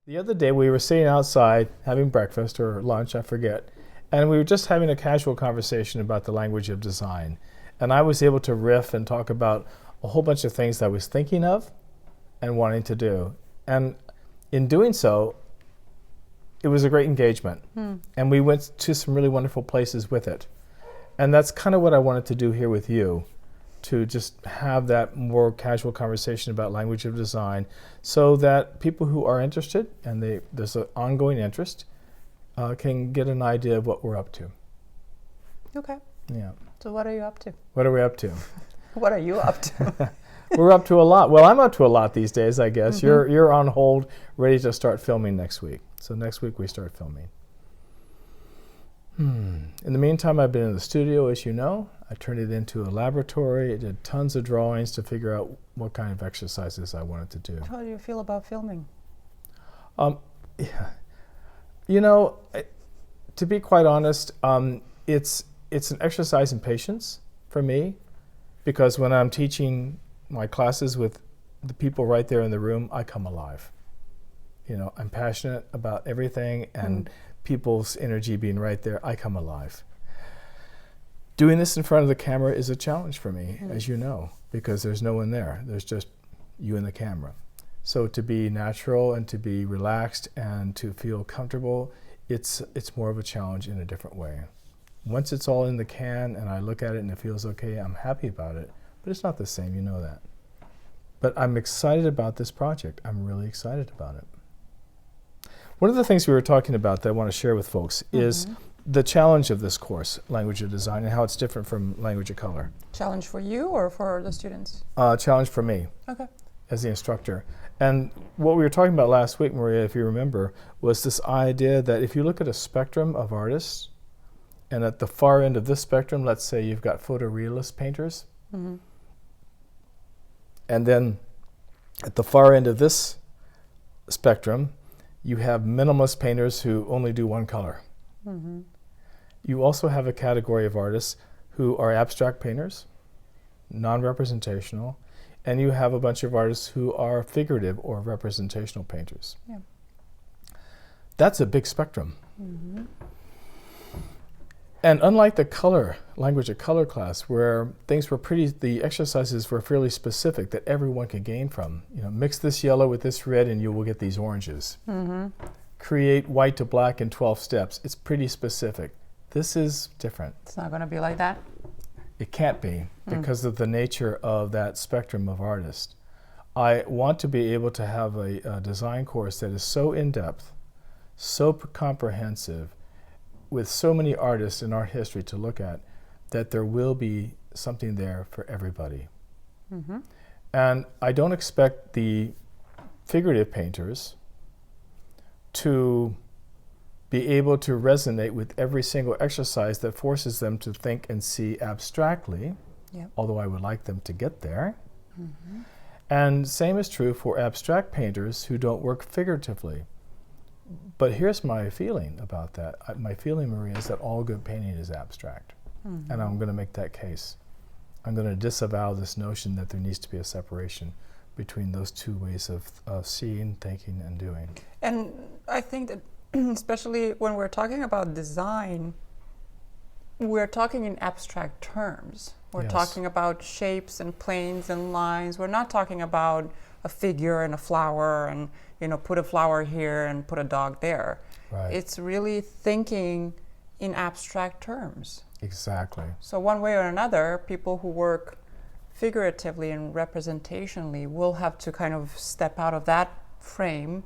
The other day we were sitting outside having breakfast or lunch, I forget, and we were just having a casual conversation about the language of design. And I was able to riff and talk about a whole bunch of things that I was thinking of and wanting to do. And in doing so, it was a great engagement. And we went to some really wonderful places with it. And that's kind of what I wanted to do here with you, to just have that more casual conversation about language of design so that people who are interested, and there's an ongoing interest, can get an idea of what we're up to. Okay. Yeah. So what are you up to? What are we up to? What are you up to? We're up to a lot. Well, I'm up to a lot these days, I guess. You're on hold, ready to start filming next week. So next week we start filming. In the meantime, I've been in the studio, as you know. I turned it into a laboratory. I did tons of drawings to figure out what kind of exercises I wanted to do. How do you feel about filming? Yeah. You know, to be quite honest, it's an exercise in patience for me, because when I'm teaching my classes with the people right there in the room, I come alive. You know, I'm passionate about everything, and people's energy being right there, I come alive. Doing this in front of the camera is a challenge for me, as you know, because there's no one there. There's just you and the camera. So to be natural and to be relaxed and to feel comfortable, it's more of a challenge in a different way. Once it's all in the can and I look at it and it feels okay, I'm happy about it. But it's not the same, you know that. But I'm excited about this project. I'm really excited about it. One of the things we were talking about that I want to share with folks is the challenge of this course, Language of Design, and how it's different from Language of Color. Challenge for you or for the students? Challenge for me. Okay. As the instructor. And what we were talking about last week, Maria, if you remember, was this idea that if you look at a spectrum of artists, and at the far end of this spectrum, let's say you've got photorealist painters, and then at the far end of this spectrum, you have minimalist painters who only do one color. You also have a category of artists who are abstract painters, non-representational, and you have a bunch of artists who are figurative or representational painters. Yeah. That's a big spectrum. And unlike the color, Language of Color class, where things were the exercises were fairly specific that everyone could gain from. You know, mix this yellow with this red and you will get these oranges. Create white to black in 12 steps. It's pretty specific. This is different. It's not going to be like that? It can't be, because of the nature of that spectrum of artists. I want to be able to have a design course that is so in-depth, so comprehensive, with so many artists in art history to look at, that there will be something there for everybody. And I don't expect the figurative painters to be able to resonate with every single exercise that forces them to think and see abstractly, although I would like them to get there. And same is true for abstract painters who don't work figuratively. But here's my feeling about that. My feeling, Maria, is that all good painting is abstract. And I'm going to make that case. I'm going to disavow this notion that there needs to be a separation between those two ways of seeing, thinking, and doing. And I think that especially when we're talking about design, we're talking in abstract terms. We're talking about shapes and planes and lines. We're not talking about a figure and a flower and, you know, put a flower here and put a dog there. Right. It's really thinking in abstract terms. Exactly. So one way or another, people who work figuratively and representationally will have to kind of step out of that frame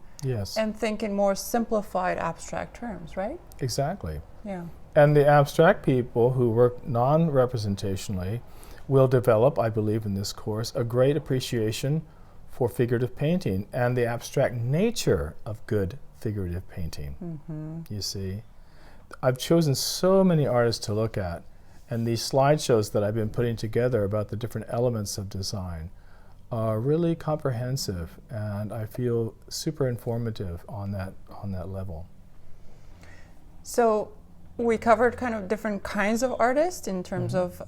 and think in more simplified abstract terms, right? Exactly. Yeah. And the abstract people who work non-representationally will develop, I believe in this course, a great appreciation for figurative painting and the abstract nature of good figurative painting. You see, I've chosen so many artists to look at, and these slideshows that I've been putting together about the different elements of design are really comprehensive, and I feel super informative on that level. So we covered kind of different kinds of artists in terms of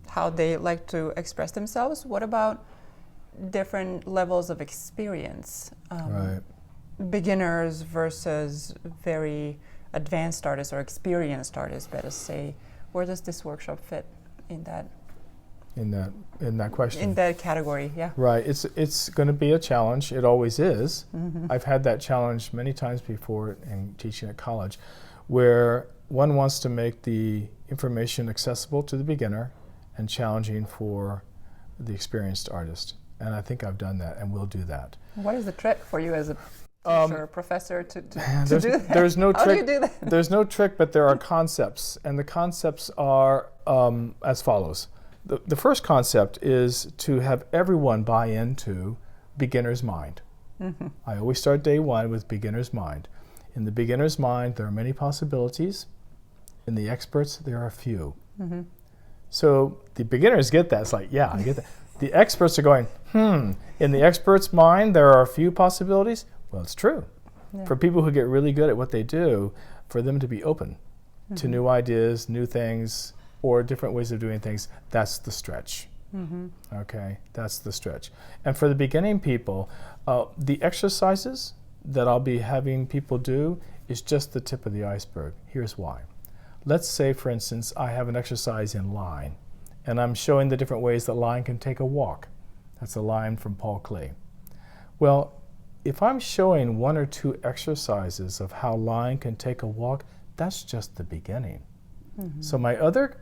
how they like to express themselves. What about different levels of experience? Right. beginners versus very advanced artists or experienced artists, better say, where does this workshop fit in that? In that question. In that category, yeah. Right. It's going to be a challenge. It always is. Mm-hmm. I've had that challenge many times before in teaching at college, where one wants to make the information accessible to the beginner and challenging for the experienced artist. And I think I've done that and will do that. What is the trick for you as a teacher, professor to do that? There's no How trick. do you do that? There's no trick, but there are concepts. And the concepts are as follows. The first concept is to have everyone buy into beginner's mind. Mm-hmm. I always start day one with beginner's mind. In the beginner's mind, there are many possibilities. In the experts, there are few. Mm-hmm. So the beginners get that. It's like, yeah, I get that. The experts are going, in the expert's mind, there are a few possibilities. Well, it's true. Yeah. For people who get really good at what they do, for them to be open to new ideas, new things, or different ways of doing things, that's the stretch. Mm-hmm. Okay, that's the stretch. And for the beginning people, the exercises that I'll be having people do is just the tip of the iceberg. Here's why. Let's say, for instance, I have an exercise in line, and I'm showing the different ways that line can take a walk. That's a line from Paul Klee. Well, if I'm showing one or two exercises of how line can take a walk, that's just the beginning. Mm-hmm. So my other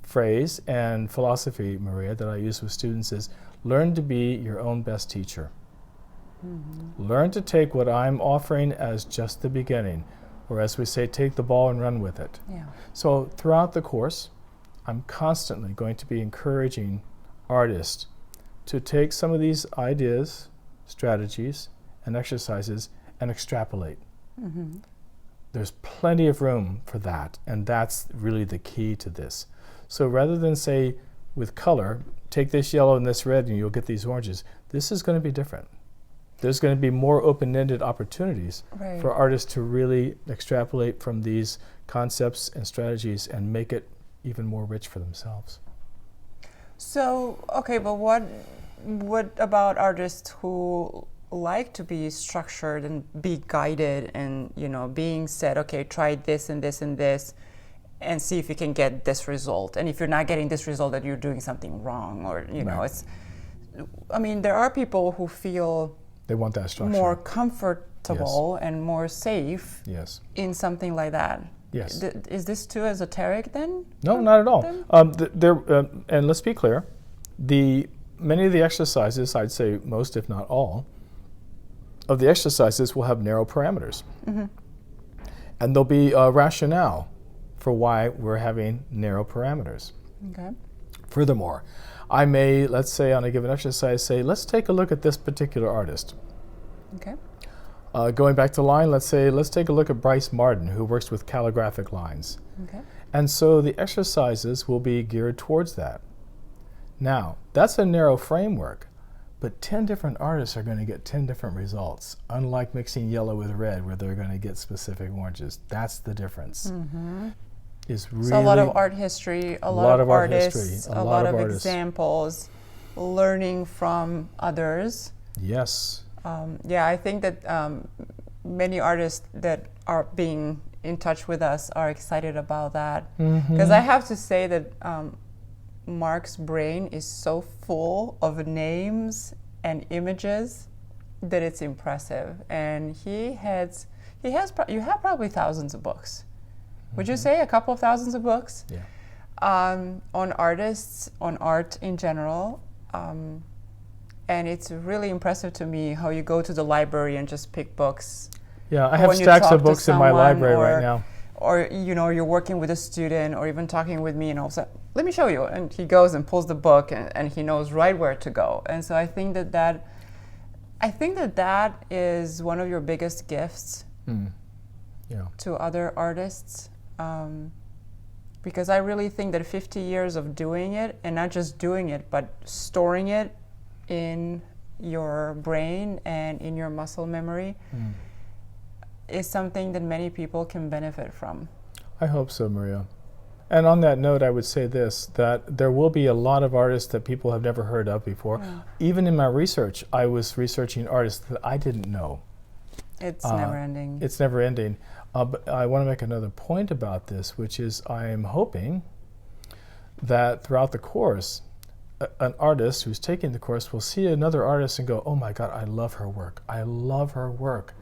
phrase and philosophy, Maria, that I use with students is learn to be your own best teacher. Mm-hmm. Learn to take what I'm offering as just the beginning, or as we say, take the ball and run with it. Yeah. So throughout the course, I'm constantly going to be encouraging artists to take some of these ideas, strategies, and exercises and extrapolate. Mm-hmm. There's plenty of room for that, and that's really the key to this. So rather than say, with color, take this yellow and this red and you'll get these oranges, this is going to be different. There's going to be more open-ended opportunities for artists to really extrapolate from these concepts and strategies and make it even more rich for themselves. So, okay, but what about artists who like to be structured and be guided and, being said, okay, try this and this and this and see if you can get this result. And if you're not getting this result, that you're doing something wrong, or, there are people who feel they want that structure. More comfortable and more safe in something like that. Yes. Is this too esoteric then? No, not at all. And let's be clear, many of the exercises, I'd say most if not all, of the exercises will have narrow parameters. Mm-hmm. And there'll be a rationale for why we're having narrow parameters. Okay. Furthermore, I may, let's say on a given exercise, say, let's take a look at this particular artist. Okay. Going back to line, let's take a look at Bryce Martin, who works with calligraphic lines. Okay. And so the exercises will be geared towards that. Now, that's a narrow framework, but 10 different artists are going to get 10 different results, unlike mixing yellow with red, where they're going to get specific oranges. That's the difference. Mm-hmm. So a lot of art history, a lot of artists, a lot of examples, learning from others. Yes. I think that many artists that are being in touch with us are excited about that. Because I have to say that Mark's brain is so full of names and images that it's impressive. And you have probably thousands of books. Would you say a couple of thousands of books? Yeah. On artists, on art in general. And it's really impressive to me how you go to the library and just pick books. Yeah, I have stacks of books in my library right now. Or, you're working with a student or even talking with me and all of a sudden, let me show you. And he goes and pulls the book and he knows right where to go. And so I think that is one of your biggest gifts to other artists. Because I really think that 50 years of doing it, and not just doing it, but storing it in your brain and in your muscle memory is something that many people can benefit from. I hope so, Maria. And on that note, I would say this, that there will be a lot of artists that people have never heard of before. Yeah. Even in my research, I was researching artists that I didn't know. It's never ending. It's never ending. But I want to make another point about this, which is I am hoping that throughout the course, an artist who's taking the course will see another artist and go, oh my God, I love her work. I love her work.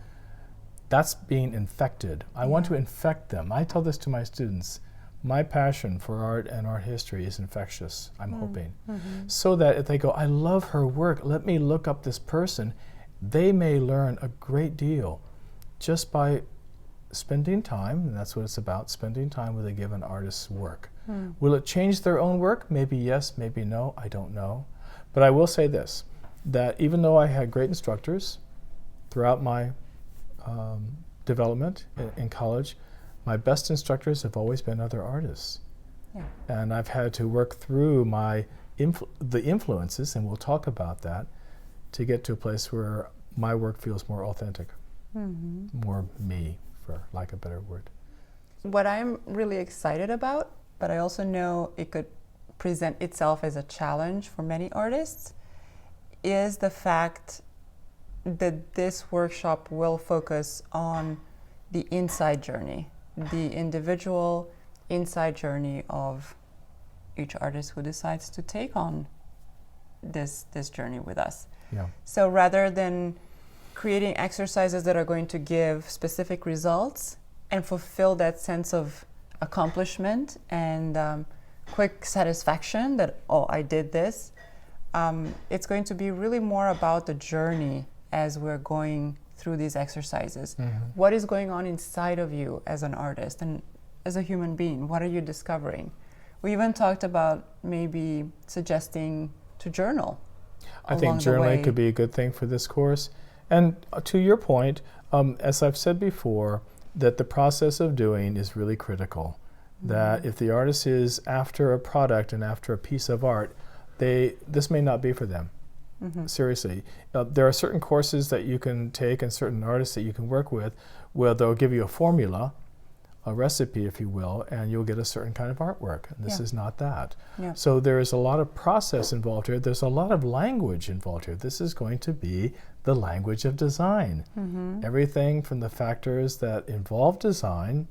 That's being infected. I want to infect them. I tell this to my students. My passion for art and art history is infectious, I'm hoping. So that if they go, I love her work, let me look up this person, they may learn a great deal just by spending time, and that's what it's about, spending time with a given artist's work. Will it change their own work? Maybe yes, maybe no, I don't know. But I will say this, that even though I had great instructors throughout my development in college, my best instructors have always been other artists. Yeah. And I've had to work through the influences, and we'll talk about that, to get to a place where my work feels more authentic, more me, for lack of a better word. What I'm really excited about, but I also know it could present itself as a challenge for many artists, is the fact that this workshop will focus on the inside journey, the individual inside journey of each artist who decides to take on this journey with us. Yeah. So rather than creating exercises that are going to give specific results and fulfill that sense of accomplishment and quick satisfaction that, oh, I did this, it's going to be really more about the journey as we're going through these exercises. What is going on inside of you as an artist and as a human being? What are you discovering? We even talked about maybe suggesting to journal. I think journaling could be a good thing for this course. And to your point, as I've said before, that the process of doing is really critical. That if the artist is after a product and after a piece of art, this may not be for them. Seriously. There are certain courses that you can take and certain artists that you can work with where they'll give you a formula, a recipe, if you will, and you'll get a certain kind of artwork. And this is not that. So there is a lot of process involved here. There's a lot of language involved here. This is going to be the language of design. Everything from the factors that involve design,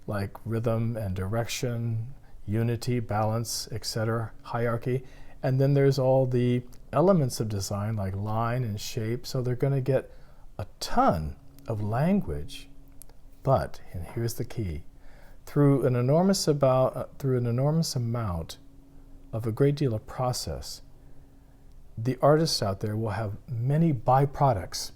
like rhythm and direction, unity, balance, etc., hierarchy. And then there's all the elements of design like line and shape. So they're going to get a ton of language. But, and here's the key, through an enormous amount of a great deal of process, the artists out there will have many byproducts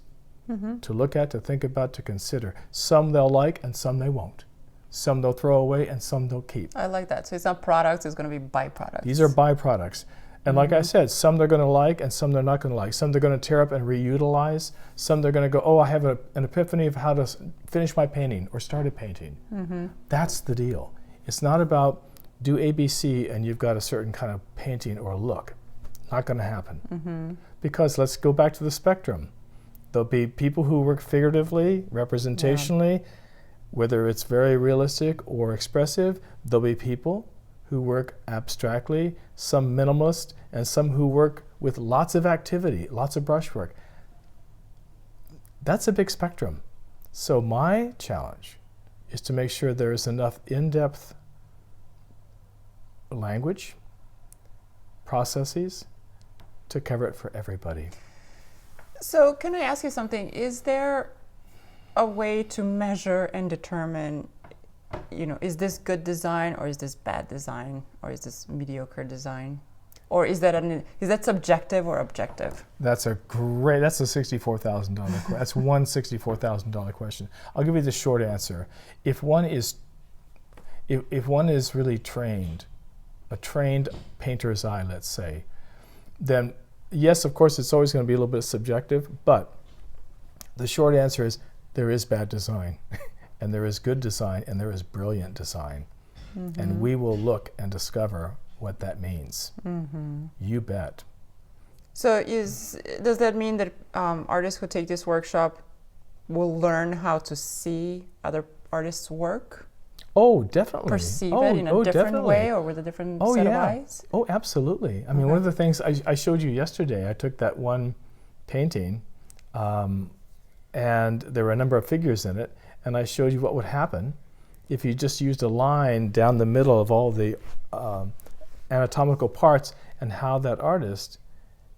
to look at, to think about, to consider. Some they'll like and some they won't. Some they'll throw away and some they'll keep. I like that. So it's not products, it's going to be byproducts. These are byproducts. And like I said, some they're going to like and some they're not going to like. Some they're going to tear up and reutilize. Some they're going to go, oh, I have an epiphany of how to finish my painting or start a painting. That's the deal. It's not about do ABC and you've got a certain kind of painting or look. Not going to happen. Because let's go back to the spectrum. There'll be people who work figuratively, representationally, whether it's very realistic or expressive. There'll be people who work abstractly, some minimalist, and some who work with lots of activity, lots of brushwork. That's a big spectrum. So my challenge is to make sure there is enough in-depth language, processes, to cover it for everybody. So can I ask you something? Is there a way to measure and determine, is this good design or is this bad design or is this mediocre design? Or is that subjective or objective? That's a $64,000 question. That's one $64,000 question. I'll give you the short answer. If one is really trained, a trained painter's eye, let's say, then yes, of course, it's always going to be a little bit subjective, but the short answer is there is bad design. And there is good design, and there is brilliant design. And we will look and discover what that means. You bet. So does that mean that artists who take this workshop will learn how to see other artists' work? Oh, definitely. Perceive it in a different way or with a different set of eyes? Oh, absolutely. I mean, one of the things I showed you yesterday, I took that one painting, and there were a number of figures in it, and I showed you what would happen if you just used a line down the middle of all the anatomical parts, and how that artist,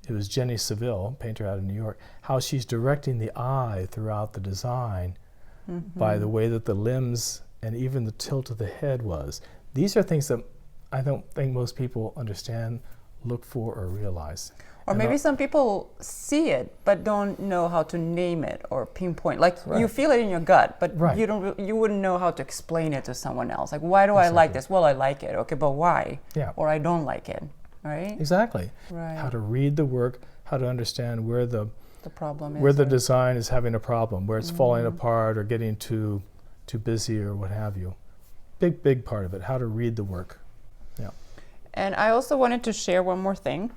it was Jenny Saville, painter out of New York, how she's directing the eye throughout the design by the way that the limbs and even the tilt of the head was. These are things that I don't think most people understand, look for, or realize. Or And maybe some people see it but don't know how to name it or pinpoint. Like you feel it in your gut, but you wouldn't know how to explain it to someone else. Like, why do I like this? Well, I like it. Okay, but why? Yeah. Or I don't like it. Right? Exactly. Right. How to read the work, how to understand where the problem is, where the design is having a problem, where it's falling apart or getting too busy or what have you. Big part of it, how to read the work. Yeah. And I also wanted to share one more thing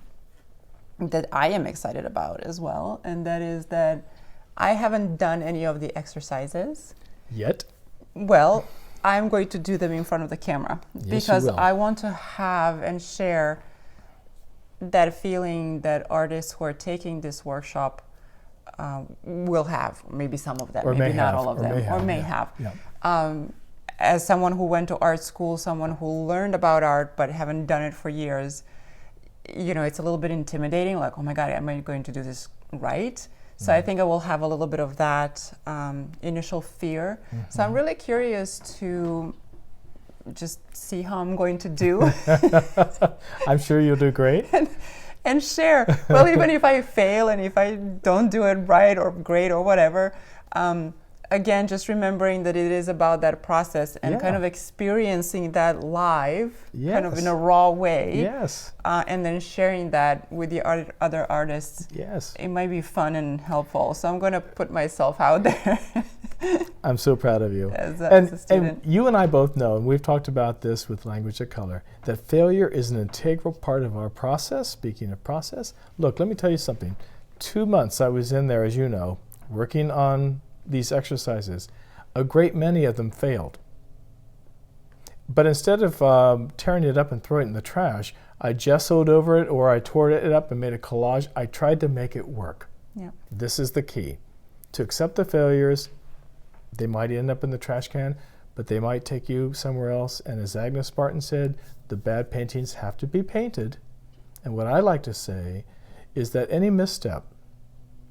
that I am excited about as well, and that is that I haven't done any of the exercises yet. Well, I'm going to do them in front of the camera, because I want to have and share that feeling that artists who are taking this workshop will have. Maybe some of them, or maybe not have, all of them, or may have. Yeah. As someone who went to art school, someone who learned about art but haven't done it for years, you know, it's a little bit intimidating, like, oh my God, am I going to do this right? So I think I will have a little bit of that initial fear. So I'm really curious to just see how I'm going to do. I'm sure you'll do great. And share. Well, even if I fail and if I don't do it right or great or whatever, again, just remembering that it is about that process and kind of experiencing that live, kind of in a raw way. Yes. And then sharing that with the other artists. Yes. It might be fun and helpful. So I'm going to put myself out there. I'm so proud of you. As a student. And you and I both know, and we've talked about this with Language of Color, that failure is an integral part of our process. Speaking of process, look, let me tell you something. 2 months I was in there, as you know, working on these exercises. A great many of them failed. But instead of tearing it up and throwing it in the trash, I gessoed over it, or I tore it up and made a collage. I tried to make it work. Yeah. This is the key. To accept the failures. They might end up in the trash can, but they might take you somewhere else. And as Agnes Spartan said, the bad paintings have to be painted. And what I like to say is that any misstep,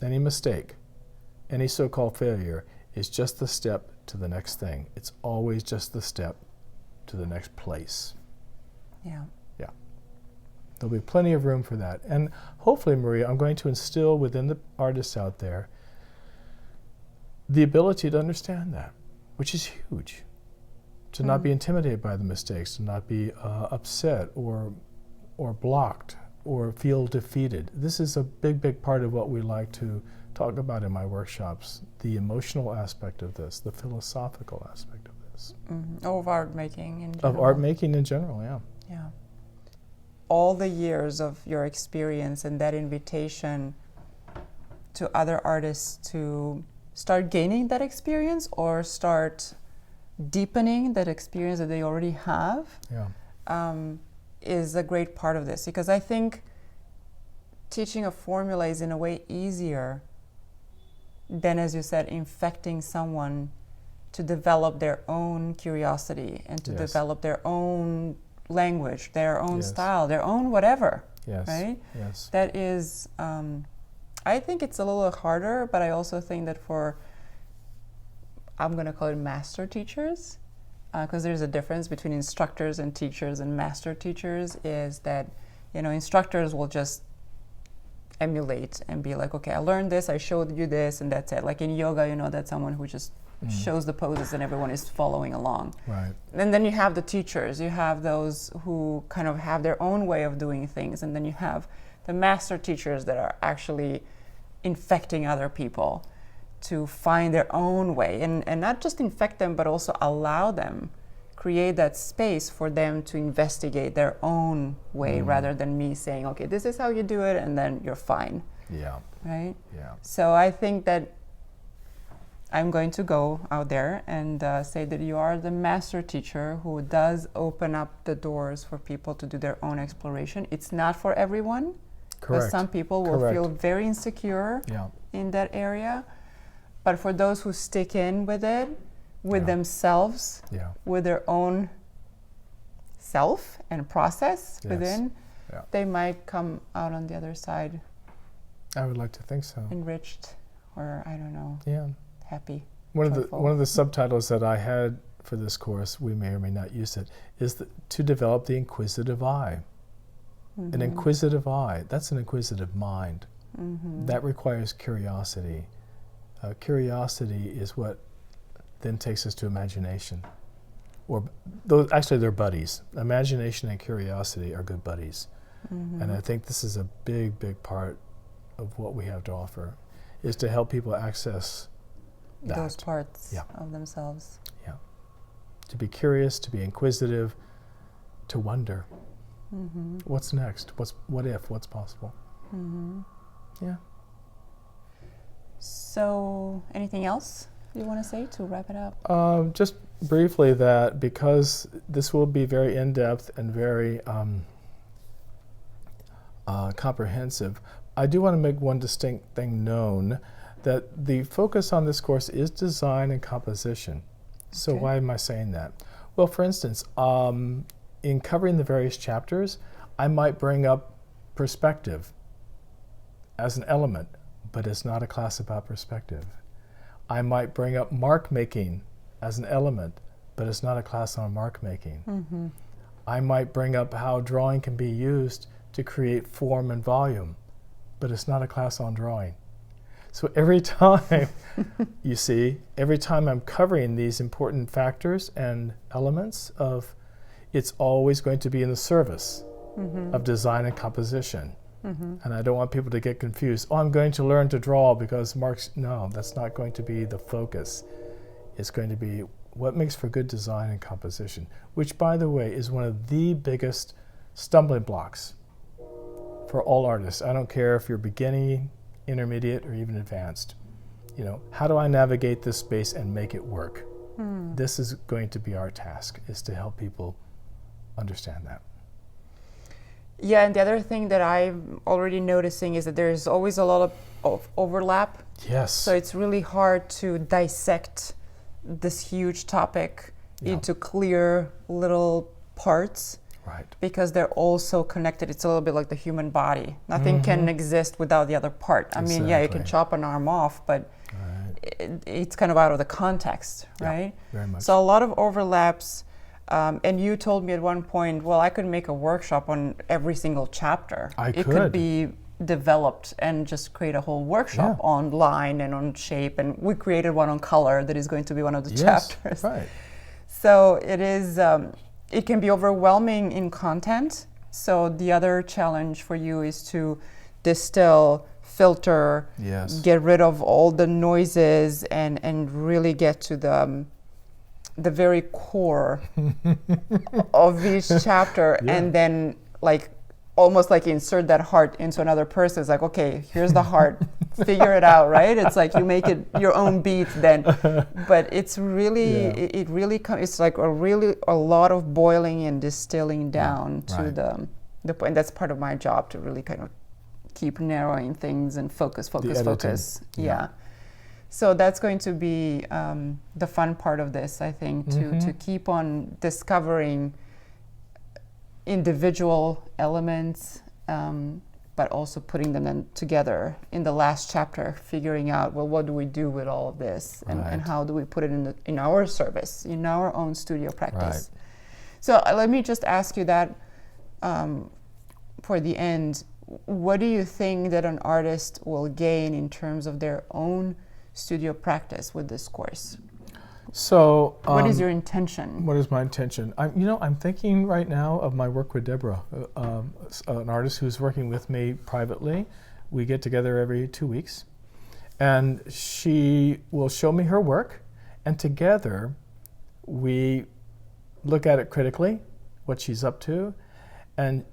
any mistake, any so-called failure is just the step to the next thing. It's always just the step to the next place. Yeah. Yeah. There'll be plenty of room for that. And hopefully, Maria, I'm going to instill within the artists out there the ability to understand that, which is huge. To not be intimidated by the mistakes, to not be upset or blocked or feel defeated. This is a big part of what we like to talk about in my workshops, the emotional aspect of this, the philosophical aspect of this. Of art making in general. Of art making in general, yeah. Yeah. All the years of your experience and that invitation to other artists to start gaining that experience or start deepening that experience that they already have is a great part of this. Because I think teaching a formula is in a way easier than, as you said, infecting someone to develop their own curiosity and to develop their own language, their own style, their own whatever, right? Yes. That is, I think it's a little harder, but I also think that for, I'm going to call it master teachers, because there's a difference between instructors and teachers, and master teachers is that, you know, instructors will just emulate and be like, okay, I learned this, I showed you this, and that's it. Like in yoga, you know, that's someone who just shows the poses and everyone is following along. Right. And then you have the teachers, you have those who kind of have their own way of doing things, and then you have the master teachers that are actually infecting other people to find their own way, and not just infect them, but also allow them, create that space for them to investigate their own way, rather than me saying, okay, this is how you do it, and then you're fine. Yeah. Right? Yeah. So I think that I'm going to go out there and say that you are the master teacher who does open up the doors for people to do their own exploration. It's not for everyone. Correct. Some people will feel very insecure in that area. But for those who stick in with it, with themselves, with their own self and process within, they might come out on the other side. I would like to think so. Enriched, or I don't know. Happy. One of the subtitles that I had for this course, we may or may not use it, is to develop the inquisitive eye. An inquisitive eye, that's an inquisitive mind. That requires curiosity. Curiosity is what then takes us to imagination. Or actually they're buddies. Imagination and curiosity are good buddies. And I think this is a big, big part of what we have to offer, is to help people access those parts of themselves. Yeah. To be curious, to be inquisitive, to wonder. What's next? What if? What's possible? Yeah. So, anything else you want to say to wrap it up? Just briefly that because this will be very in-depth and very comprehensive, I do want to make one distinct thing known, that the focus on this course is design and composition. So why am I saying that? Well, for instance, in covering the various chapters, I might bring up perspective as an element, but it's not a class about perspective. I might bring up mark making as an element, but it's not a class on mark making. I might bring up how drawing can be used to create form and volume, but it's not a class on drawing. So every time, you see, every time I'm covering these important factors and elements of, it's always going to be in the service of design and composition. And I don't want people to get confused. Oh, I'm going to learn to draw because Mark's, no, that's not going to be the focus. It's going to be what makes for good design and composition, which, by the way, is one of the biggest stumbling blocks for all artists. I don't care if you're beginning, intermediate, or even advanced. You know, how do I navigate this space and make it work? This is going to be our task, is to help people understand that. Yeah, and the other thing that I'm already noticing is that there's always a lot of overlap. Yes. So it's really hard to dissect this huge topic into clear little parts. Right. Because they're all so connected. It's a little bit like the human body. Nothing can exist without the other part. I mean, yeah, you can chop an arm off, but it's kind of out of the context, right? Very much. So a lot of overlaps. And you told me at one point, well, I could make a workshop on every single chapter. It could be developed and just create a whole workshop on line and on shape. And we created one on color that is going to be one of the chapters. Right. So it is, it can be overwhelming in content. So the other challenge for you is to distill, filter, get rid of all the noises and really get to the very core of each chapter, and then like almost like insert that heart into another person. It's like, okay, here's the heart, figure it out, right? It's like you make it your own beat then, but it's really, it really it's like a lot of boiling and distilling down to the point. That's part of my job, to really kind of keep narrowing things and focus. Yeah. So that's going to be the fun part of this, I think, to keep on discovering individual elements, but also putting them then together in the last chapter, figuring out, well, what do we do with all of this, and how do we put it in our service, in our own studio practice. So let me just ask you that for the end. What do you think that an artist will gain in terms of their own studio practice with this course? So, what is your intention? What is my intention? I'm thinking right now of my work with Deborah, an artist who's working with me privately. We get together every 2 weeks, and she will show me her work, and together we look at it critically, what she's up to, and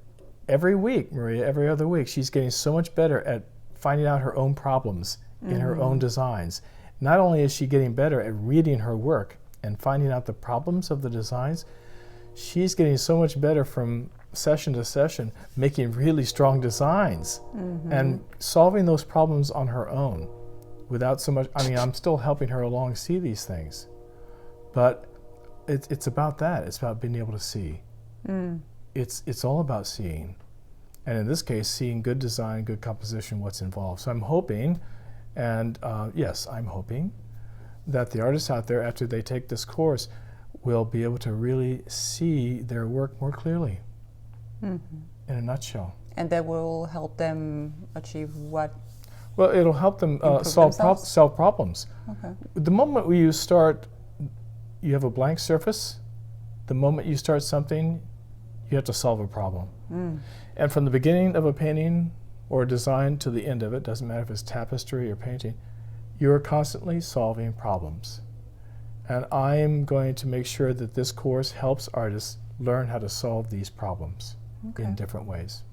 every week, Maria, every other week, she's getting so much better at finding out her own problems in her own designs. Not only is she getting better at reading her work and finding out the problems of the designs, she's getting so much better from session to session, making really strong designs and solving those problems on her own. without so much, I mean, I'm still helping her along see these things. But it's about that. It's about being able to see. It's all about seeing. And in this case, seeing good design, good composition, what's involved. So I'm hoping, and yes, I'm hoping, that the artists out there, after they take this course, will be able to really see their work more clearly, in a nutshell. And that will help them achieve what? Well, it'll help them solve problems. Okay. The moment you start, you have a blank surface. The moment you start something, you have to solve a problem. And from the beginning of a painting or a design to the end of it, doesn't matter if it's tapestry or painting, you're constantly solving problems. And I'm going to make sure that this course helps artists learn how to solve these problems in different ways.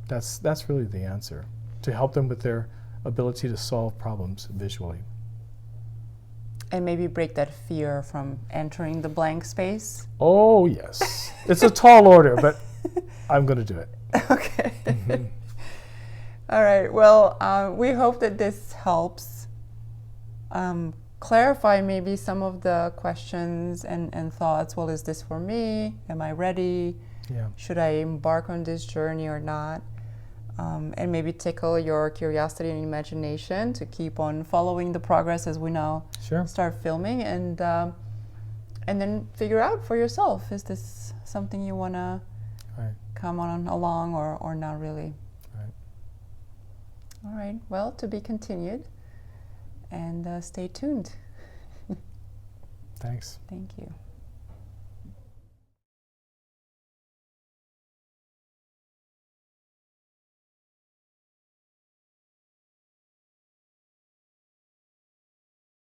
That's really the answer, to help them with their ability to solve problems visually. And maybe break that fear from entering the blank space? Oh, yes. It's a tall order, but I'm going to do it. Okay. All right. Well, we hope that this helps clarify maybe some of the questions and thoughts. Well, is this for me? Am I ready? Yeah. Should I embark on this journey or not? And maybe tickle your curiosity and imagination to keep on following the progress as we now start filming, and then figure out for yourself, is this something you want to come on along or not really? Right. All right. Well, to be continued, and stay tuned. Thanks. Thank you.